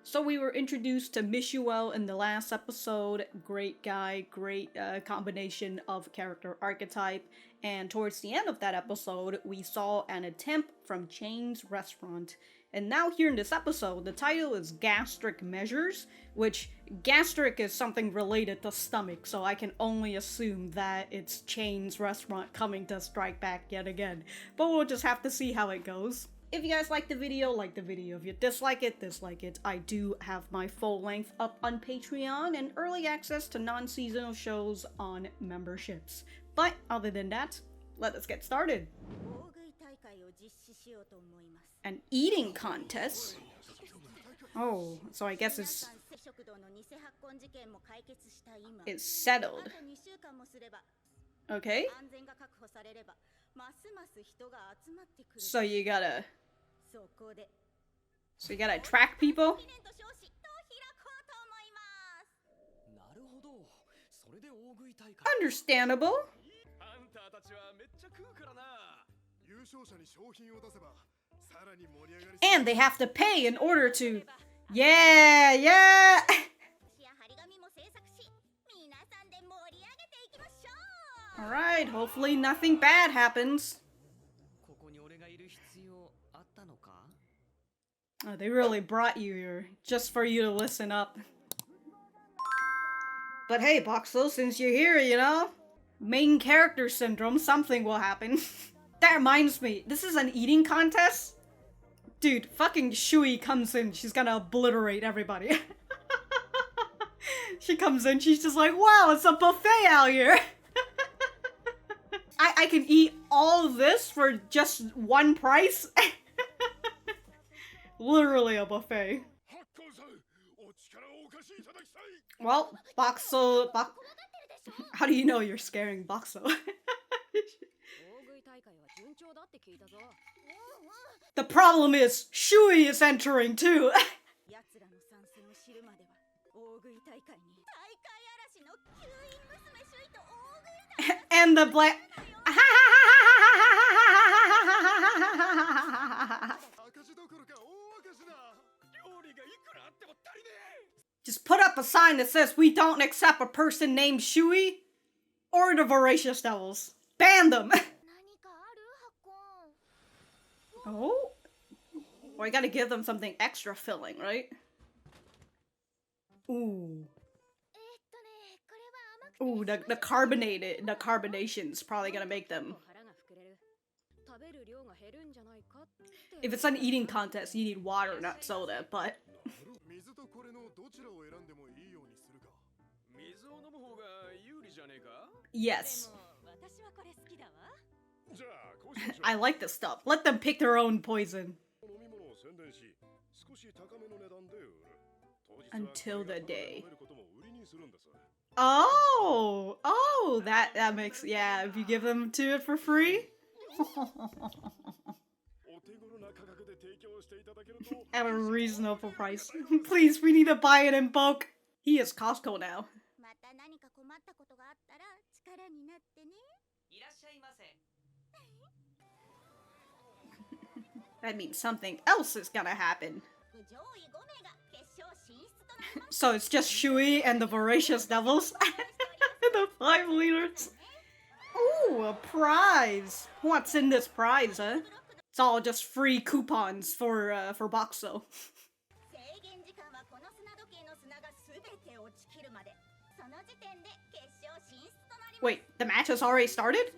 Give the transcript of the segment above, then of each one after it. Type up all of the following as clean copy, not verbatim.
So we were introduced to Meikyuu in the last episode. Great guy, great combination of character archetype. And towards the end of that episode, we saw an attempt from Chain's restaurant. And now here in this episode, the title is Gastric Measures, which gastric is something related to stomach, so I can only assume that it's Chain's restaurant coming to strike back yet again. But we'll just have to see how it goes. If you guys like the video, like the video. If you dislike it, dislike it. I do have my full length up on Patreon and early access to non-seasonal shows on memberships. But other than that, let us get started. An eating contest? Oh, so I guess it's settled. Okay. So you gotta attract people? Understandable. And they have to pay in order to... Yeah! Alright, hopefully nothing bad happens. Oh, they really brought you here just for you to listen up. But hey, Boxel, since you're here, you know? Main character syndrome, something will happen. That reminds me, this is an eating contest? Dude, fucking Shui comes in, she's gonna obliterate everybody. She comes in, she's just like, wow, it's a buffet out here! I can eat all of this for just one price? Literally a buffet. Well, Boxel... How do you know you're scaring Boxel? The problem is, Shui is entering too! And the black... Just put up a sign that says we don't accept a person named Shui or the Voracious Devils. Ban them! Oh? Well, I gotta give them something extra filling, right? Ooh. Ooh, the carbonation's probably gonna make them. If it's an eating contest, you need water, not soda, but... Yes. I like this stuff. Let them pick their own poison. Until the day. Oh, that makes, yeah, if you give them to it for free. At a reasonable price. Please, we need to buy it in bulk. He is Costco now. That means something else is gonna happen. So it's just Shui and the Voracious Devils? The 5 leaders? Ooh, a prize! What's in this prize, huh? It's all just free coupons for Boxo. Wait, the match has already started?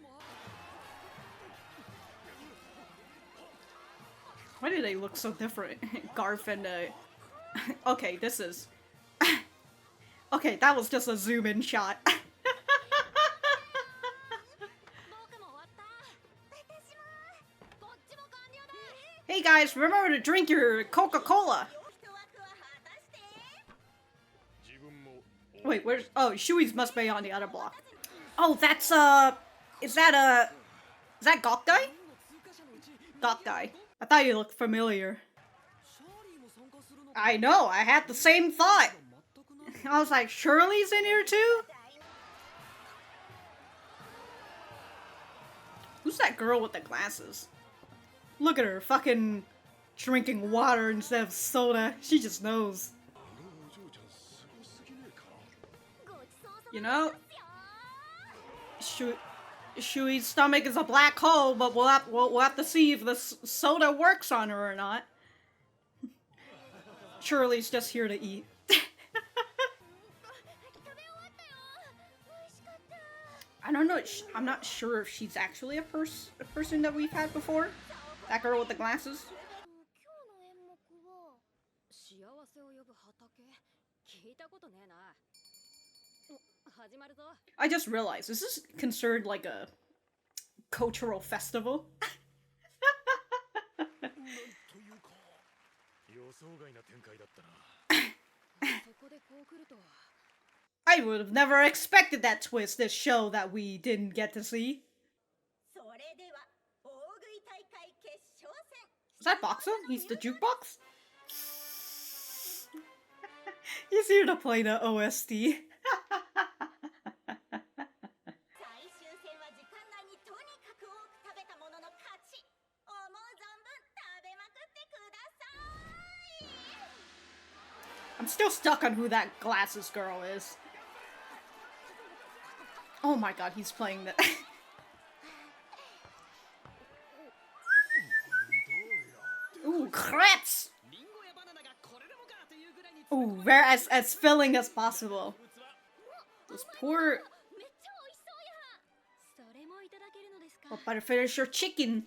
Why do they look so different? Garf and okay, this is... Okay, that was just a zoom-in shot. Hey guys, remember to drink your Coca-Cola! Wait, where's... Oh, Shui's must be on the other block. Oh, that's, is that Gok Guy? Gok Guy. I thought you looked familiar. I know, I had the same thought! I was like, Shirley's in here too? Who's that girl with the glasses? Look at her, fucking drinking water instead of soda. She just knows. You know, Shui's stomach is a black hole, but we'll have to see if the soda works on her or not. Shirley's just here to eat. I don't know. I'm not sure if she's actually a person that we've had before. That girl with the glasses. I just realized this is considered like a cultural festival. I would have never expected that twist, this show that we didn't get to see. Is that Boxer? He's the jukebox? He's here to play the OST. I'm still stuck on who that glasses girl is. Oh my god, he's playing the... Ooh, crepes! Ooh, very as filling as possible. Those poor... Well, better finish your chicken.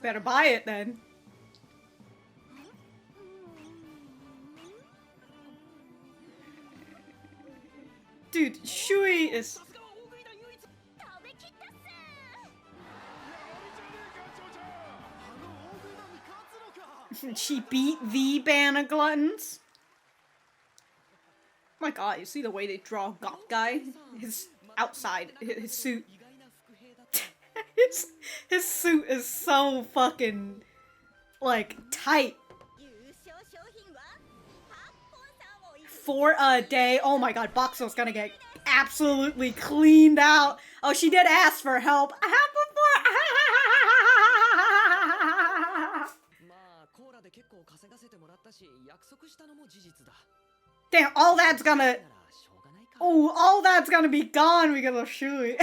Better buy it then. Dude, Shui is... She beat the ban of gluttons? Oh my god, you see the way they draw Goth Guy? His outside, his suit. his suit is so fucking, like, tight. For a day. Oh my god, Boxo's gonna get absolutely cleaned out. Oh, she did ask for help. Damn, all that's gonna... Oh, all that's gonna be gone because of Shui.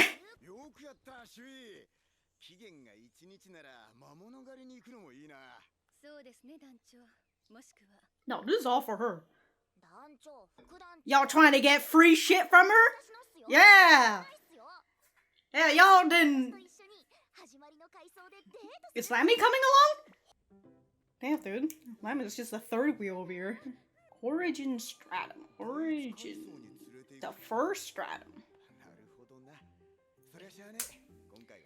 No, this is all for her. Y'all trying to get free shit from her? Yeah! Yeah, y'all didn't... Is Lammy coming along? Damn, dude. Lammy's just the third wheel over here. Origin stratum. Origin. The first stratum.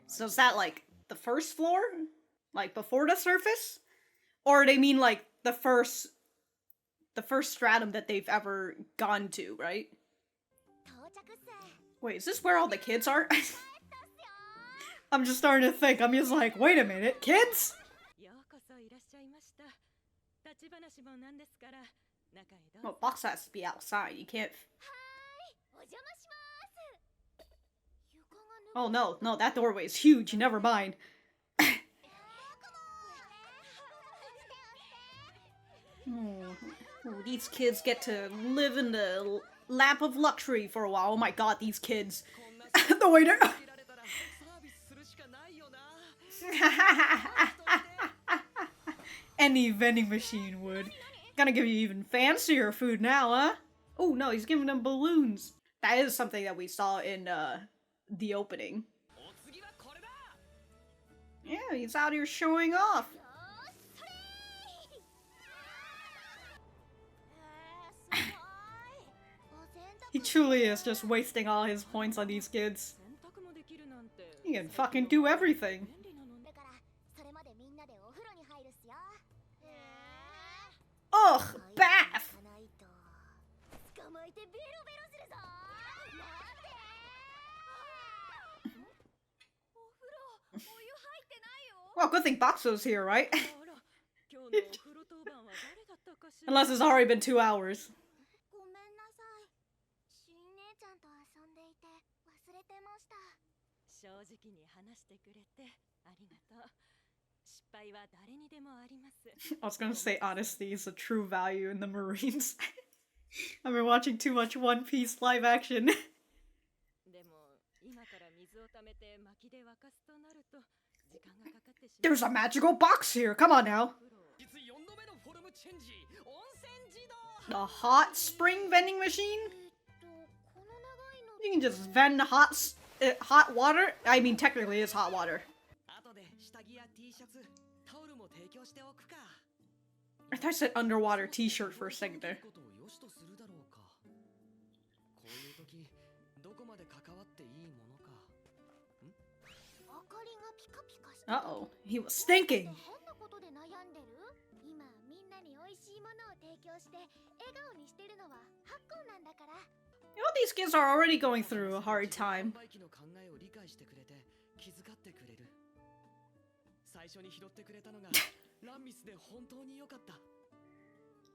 So is that like the first floor? Like before the surface? Or they mean like the first stratum that they've ever gone to, right? Wait, is this where all the kids are? I'm just starting to think. I'm just like, wait a minute, kids? Well, Box has to be outside. You can't... Oh no, no, that doorway is huge. Never mind. Oh, these kids get to live in the lap of luxury for a while. Oh my god, these kids. The waiter. Any vending machine would. Gonna give you even fancier food now, huh? Oh no, he's giving them balloons. That is something that we saw in the opening. Yeah, he's out here showing off. He truly is just wasting all his points on these kids. He can fucking do everything. Ugh, bath! Well, good thing Batsu's here, right? Unless it's already been 2 hours. I was gonna say honesty is a true value in the Marines. I've been watching too much One Piece live action. There's a magical box here, come on now. The hot spring vending machine? You can just vend hot water? I mean, technically it's hot water. I thought I said underwater t-shirt for a second there. Uh-oh, he was thinking. You know, these kids are already going through a hard time.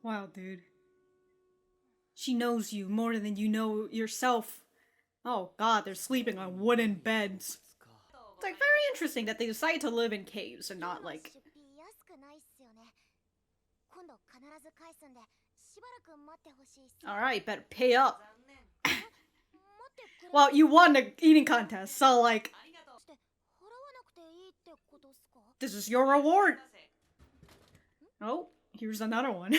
Wow, dude. She knows you more than you know yourself. Oh god, they're sleeping on wooden beds. It's like very interesting that they decide to live in caves and not like... Alright, better pay up. Well, you won the eating contest, so like... This is your reward! Oh, here's another one.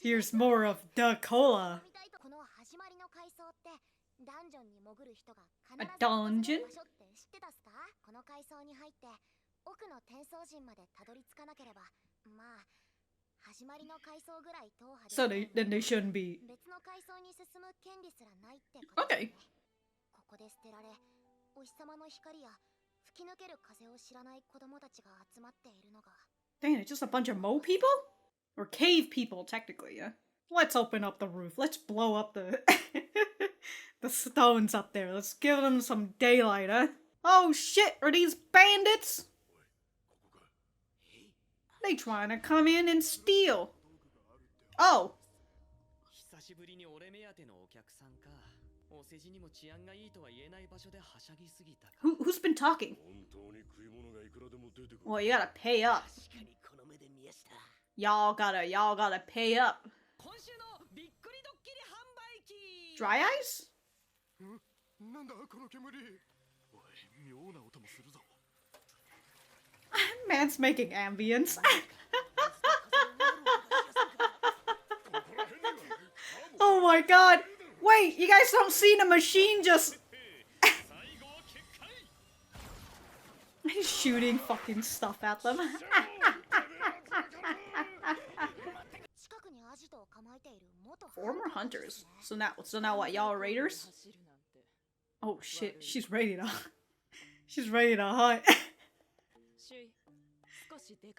Here's more of the cola. A dungeon? So then they shouldn't be. Okay. Dang, it's just a bunch of Mo people? Or cave people, technically, yeah. Let's open up the roof. Let's blow up the the stones up there. Let's give them some daylight, huh? Oh shit, are these bandits? They trying to come in and steal. Oh. Who's been talking? Well, you gotta pay up. Y'all gotta pay up. Dry eyes? Man's making ambience. Oh my god. Wait, you guys don't see the machine just... He's shooting fucking stuff at them. Former hunters. So now what, y'all are raiders? Oh shit, she's ready to hunt.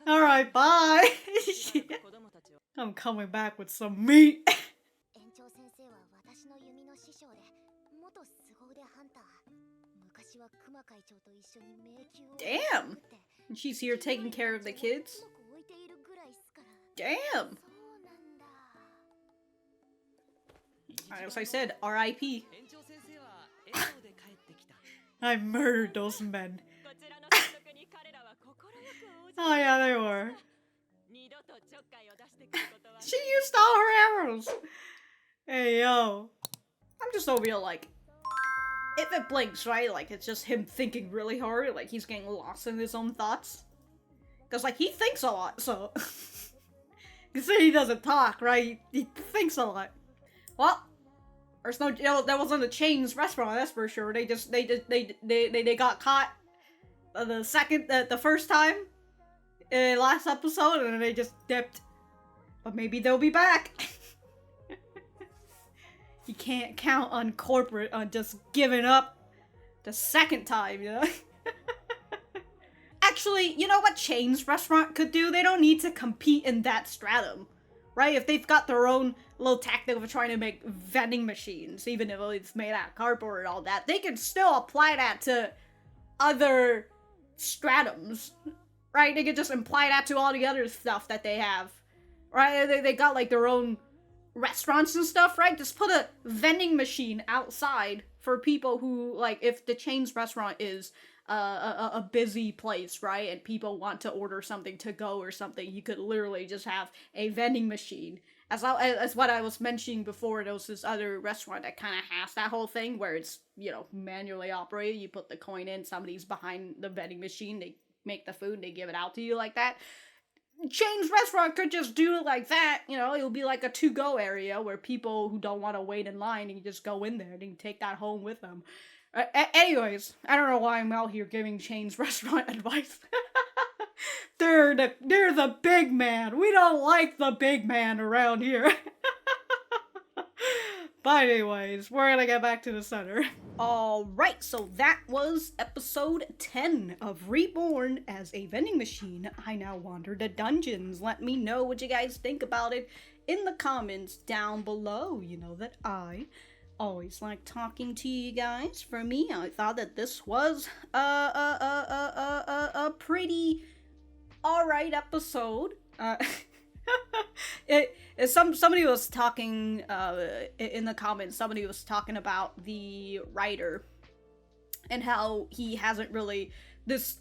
Alright, bye! I'm coming back with some meat! Damn! And she's here taking care of the kids? Damn! As I said, R.I.P. I murdered those men. Oh yeah, they were. She used all her arrows! Hey yo. I'm just over here like... If it blinks, right? Like, it's just him thinking really hard. Like, he's getting lost in his own thoughts. Because, like, he thinks a lot, so... You say he doesn't talk, right? He thinks a lot. Well, there's no... You know, that wasn't a Chain's restaurant, that's for sure. They got caught the first time in last episode, and then they just dipped. But maybe they'll be back. You can't count on corporate on just giving up the second time, you know? Actually, you know what Chain's restaurant could do? They don't need to compete in that stratum, right? If they've got their own little tactic of trying to make vending machines, even if it's made out of cardboard and all that, they can still apply that to other stratums, right? They could just apply that to all the other stuff that they have, right? They got like their own restaurants and stuff, right? Just put a vending machine outside for people who, like, if the Chain's restaurant is a busy place, right? And people want to order something to go or something, you could literally just have a vending machine. As what I was mentioning before, there was this other restaurant that kind of has that whole thing where it's, manually operated. You put the coin in, somebody's behind the vending machine, they make the food, they give it out to you like that. Chain's restaurant could just do it like that. It'll be like a to-go area where people who don't want to wait in line, and you just go in there and you can take that home with them. Anyways, I don't know why I'm out here giving Chain's restaurant advice. They're the big man. We don't like the big man around here. But anyways, we're gonna get back to the center. Alright, so that was episode 10 of Reborn as a vending machine. I now wander the dungeons. Let me know what you guys think about it in the comments down below. You know that I always like talking to you guys. For me, I thought that this was a pretty alright episode. Somebody was talking in the comments. Somebody was talking about the writer and how he hasn't really this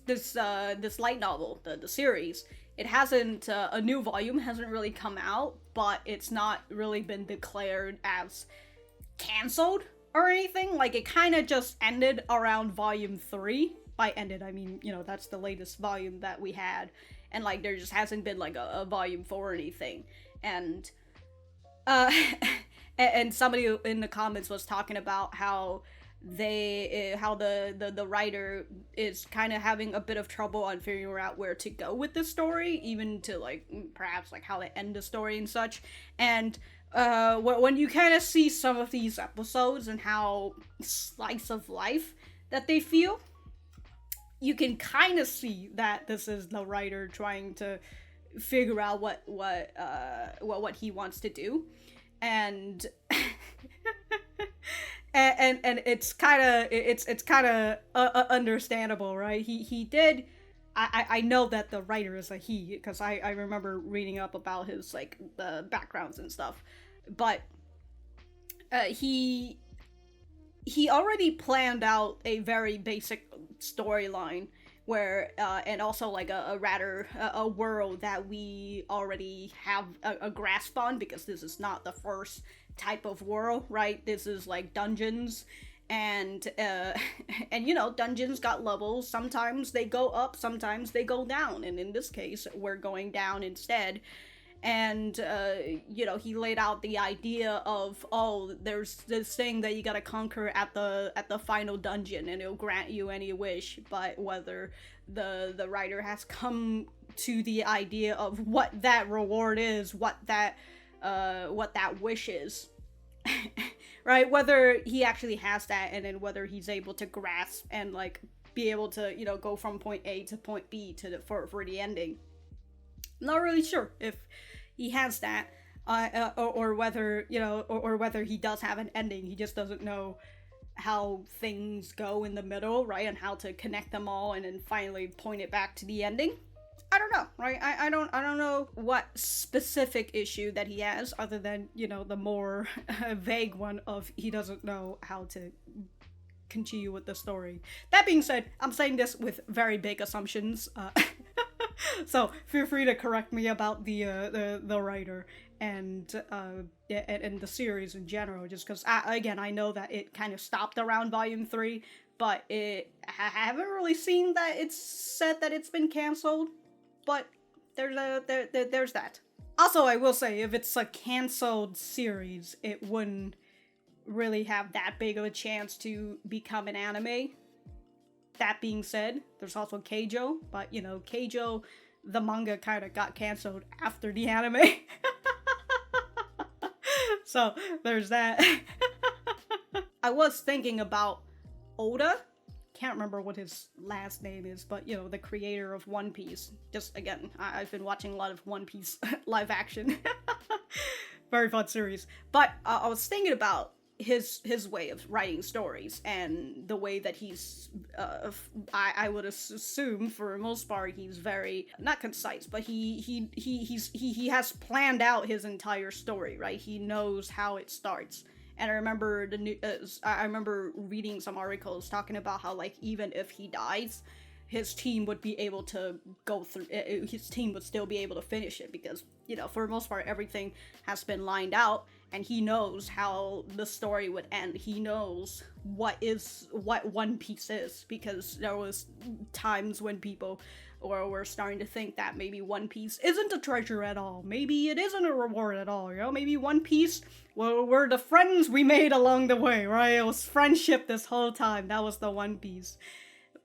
light novel, the series. It hasn't a new volume hasn't really come out, but it's not really been declared as canceled or anything. Like, it kind of just ended around volume 3. By ended, I mean, that's the latest volume that we had. And, like, there just hasn't been, like, a volume 4 or anything. And, and somebody in the comments was talking about how the writer is kind of having a bit of trouble on figuring out where to go with the story, even to, like, perhaps, like, how to end the story and such. And, when you kind of see some of these episodes and how slice of life that they feel, you can kind of see that this is the writer trying to figure out what he wants to do, and and it's kind of understandable, right? He did. I know that the writer is a he, because I remember reading up about his, like, the backgrounds and stuff, but he already planned out a very basic storyline where and also, like, a world that we already have a grasp on, because this is not the first type of world, right? This is like dungeons, and dungeons got levels. Sometimes they go up, sometimes they go down, and in this case we're going down instead. And he laid out the idea of, there's this thing that you gotta conquer at the final dungeon, and it'll grant you any wish. But whether the writer has come to the idea of what that reward is, what that wish is, right? Whether he actually has that, and then whether he's able to grasp and, like, be able to go from point A to point B for the ending. I'm not really sure if he has that, or whether whether he does have an ending. He just doesn't know how things go in the middle, right, and how to connect them all and then finally point it back to the ending. I don't know, right? I don't know what specific issue that he has, other than the more vague one of he doesn't know how to continue with the story. That being said, I'm saying this with very big assumptions. So feel free to correct me about the writer and the series in general, just because I know that it kind of stopped around volume 3, but I haven't really seen that it's said that it's been canceled. But there's that. Also, I will say, if it's a canceled series, it wouldn't really have that big of a chance to become an anime. That being said, there's also Keijo, but Keijo, the manga, kind of got canceled after the anime. So there's that. I was thinking about Oda. Can't remember what his last name is, but the creator of One Piece. Just, again, I've been watching a lot of One Piece live action. Very fun series. But I was thinking about his way of writing stories, and the way that he's I would assume for the most part he's very not concise, but he has planned out his entire story, right? He knows how it starts And I remember I remember reading some articles talking about how, like, even if he dies, his team would be able to go through. His team would still be able to finish it because, you know, for the most part, everything has been lined out, and he knows how the story would end. He knows what One Piece is, because there was times when people were starting to think that maybe One Piece isn't a treasure at all. Maybe it isn't a reward at all. You know, maybe One Piece were the friends we made along the way, right? It was friendship this whole time. That was the One Piece.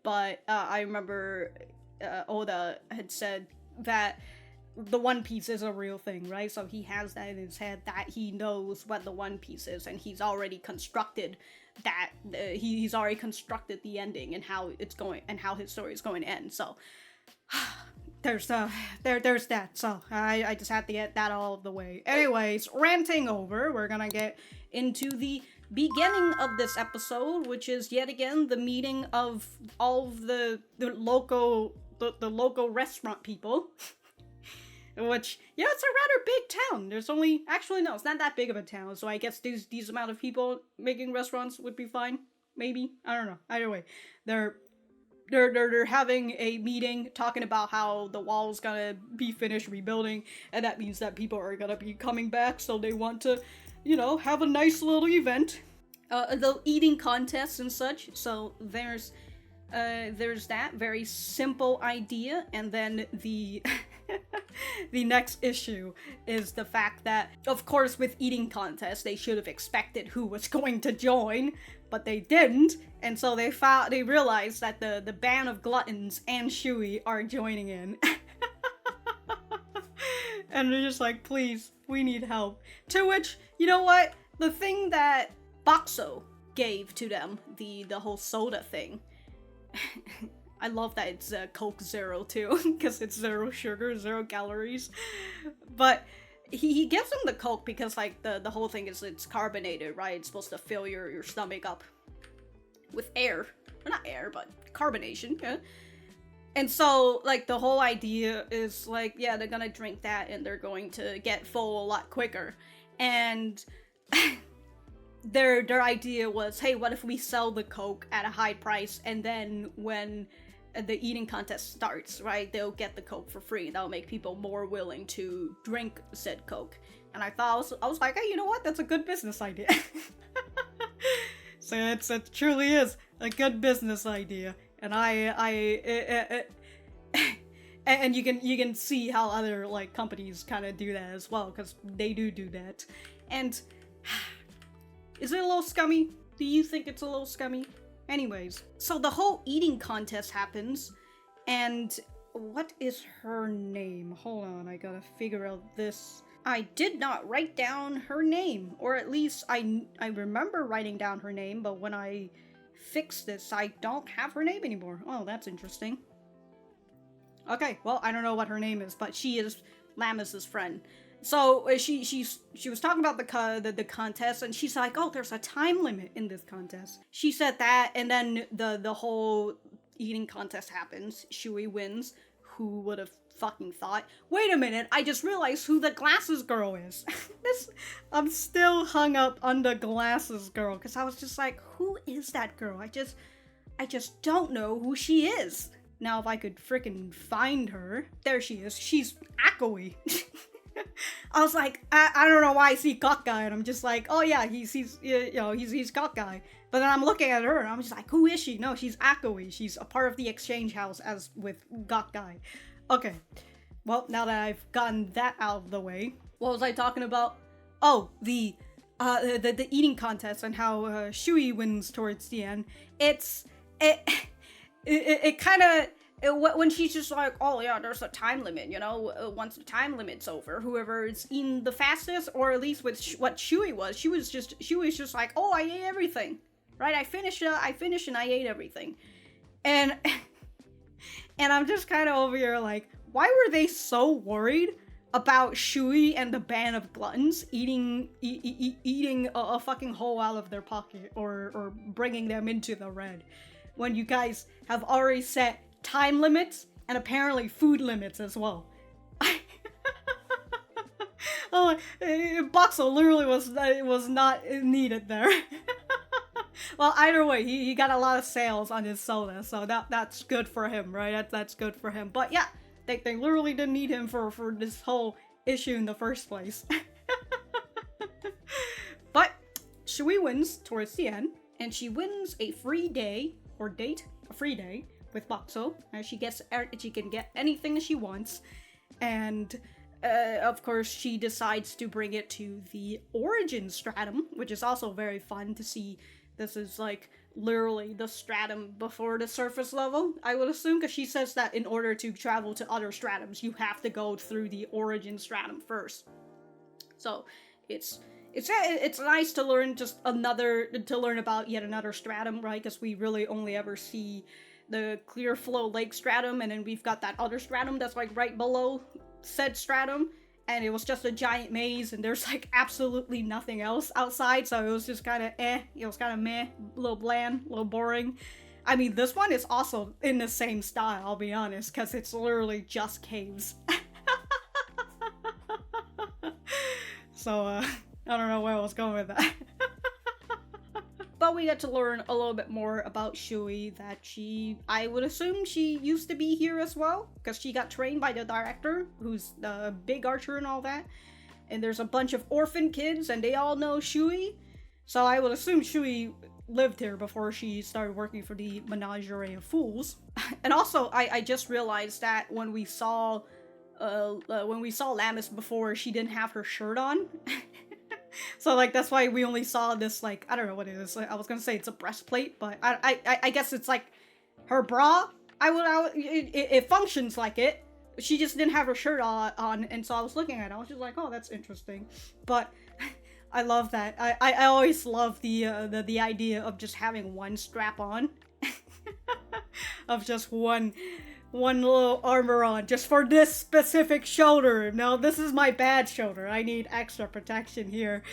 But I remember Oda had said that the One Piece is a real thing, right? So he has that in his head, that he knows what the One Piece is, and he's already constructed that. He's already constructed the ending and how it's going, and how his story is going to end. So there's that. So I just had to get that all of the way. Anyways, ranting over, we're gonna get into the beginning of this episode, which is yet again the meeting of all of the local restaurant people. Which, yeah, it's a rather big town. There's only, actually no, it's not that big of a town, so I guess these amount of people making restaurants would be fine. Maybe, I don't know. Either way, they're having a meeting talking about how the wall's gonna be finished rebuilding, and that means that people are gonna be coming back, so they want to, you know, have a nice little event. The eating contests and such. So there's that very simple idea, and then the the next issue is the fact that, of course, with eating contests, they should have expected who was going to join, but they didn't, and so they realized that the band of gluttons and Shui are joining in. And they're just like, please, we need help. To which, you know what? The thing that Bakso gave to them, the whole soda thing. I love that it's Coke Zero too, because it's 0 sugar, 0 calories. But he gives them the Coke because, like, the whole thing is it's carbonated, right? It's supposed to fill your stomach up with air. Well, not air, but carbonation, yeah. And so, like, the whole idea is, like, yeah, they're gonna drink that and they're going to get full a lot quicker. And their idea was, hey, what if we sell the Coke at a high price, and then when the eating contest starts, right, they'll get the Coke for free. That'll make people more willing to drink said Coke. And I was like, hey, you know what? That's a good business idea. So it truly is a good business idea. And and you can see how other, like, companies kind of do that as well, because they do that. And is it a little scummy? Do you think it's a little scummy? Anyways, so the whole eating contest happens, and what is her name? Hold on, I gotta figure out this. I did not write down her name, or at least I remember writing down her name, but when I fix this, I don't have her name anymore. Oh, that's interesting. Okay, well, I don't know what her name is, but she is Lammas's friend. So she was talking about the contest, and she's like, oh, there's a time limit in this contest. She said that, and then the whole eating contest happens. Shui wins. Who would have fucking thought? Wait a minute, I just realized who the glasses girl is. I'm still hung up on the glasses girl, because I was just like, who is that girl? I just don't know who she is. Now, if I could frickin' find her, there she is. She's Akoi. I was like, I don't know why I see Cockeye, and I'm just like, oh yeah, he's Cockeye. But then I'm looking at her, and I'm just like, who is she? No, she's Akoi. She's a part of the exchange house, as with Cockeye. Okay, well, now that I've gotten that out of the way, what was I talking about? Oh, the eating contest and how Shui wins towards the end. It kind of, when she's just like, oh yeah, there's a time limit, you know, once the time limit's over, whoever's eaten the fastest, or at least with what Shui was just like, oh, I ate everything, right? I finished and I ate everything. And I'm just kind of over here like, why were they so worried about Shui and the band of gluttons eating a fucking hole out of their pocket, or bringing them into the red, when you guys have already set time limits and apparently food limits as well? Oh, Boxel literally was not needed there. Well, either way, he got a lot of sales on his soda, so that's good for him, right? That's good for him. But yeah, they literally didn't need him for this whole issue in the first place. But Shui wins towards the end, and she wins a free day or date, a free day with Boxel, and she can get anything she wants, and of course she decides to bring it to the origin stratum, which is also very fun to see. This is like literally the stratum before the surface level, I would assume, because she says that in order to travel to other stratums, you have to go through the origin stratum first. So it's nice to learn about yet another stratum, right? Because we really only ever see the clear flow lake stratum, and then we've got that other stratum that's like right below said stratum, and it was just a giant maze, and there's like absolutely nothing else outside, so it was just kind of it was kind of meh, a little bland, a little boring. I mean, this one is also in the same style, I'll be honest, because it's literally just caves. So, I don't know where I was going with that. But we get to learn a little bit more about Shui, that I would assume she used to be here as well, because she got trained by the director, who's the big archer and all that. And there's a bunch of orphan kids, and they all know Shui. So I would assume Shui lived here before she started working for the Menagerie of Fools. And also, I just realized that when we saw Lamis before, she didn't have her shirt on. So, like, that's why we only saw this, like, I don't know what it is. I was gonna say it's a breastplate, but I guess it's, like, her bra? It functions like it. She just didn't have her shirt on, and so I was looking at it. I was just like, oh, that's interesting. But I love that. I always love the idea of just having one strap on. Of just one little armor on, just for this specific shoulder. Now, this is my bad shoulder. I need extra protection here.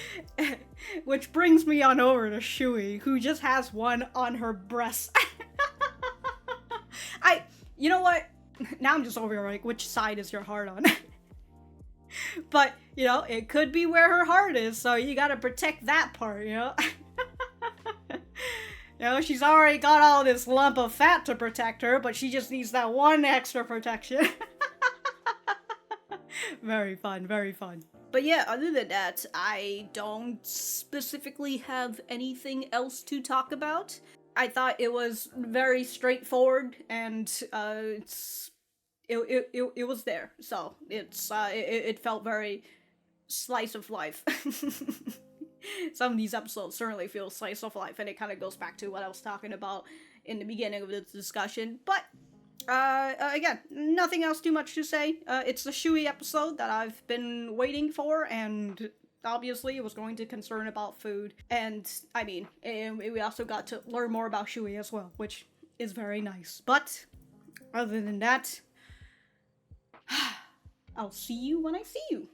Which brings me on over to Shui, who just has one on her breast. You know what? Now I'm just over here like, which side is your heart on? But, you know, it could be where her heart is, so you gotta protect that part, you know? You know, she's already got all this lump of fat to protect her, but she just needs that one extra protection. Very fun, very fun. But yeah, other than that, I don't specifically have anything else to talk about. I thought it was very straightforward, and it was there. So it felt very slice of life. Some of these episodes certainly feel slice of life, and it kind of goes back to what I was talking about in the beginning of this discussion. But again, nothing else too much to say. It's the Shui episode that I've been waiting for, and obviously it was going to concern about food. And I mean, we also got to learn more about Shui as well, which is very nice. But other than that, I'll see you when I see you.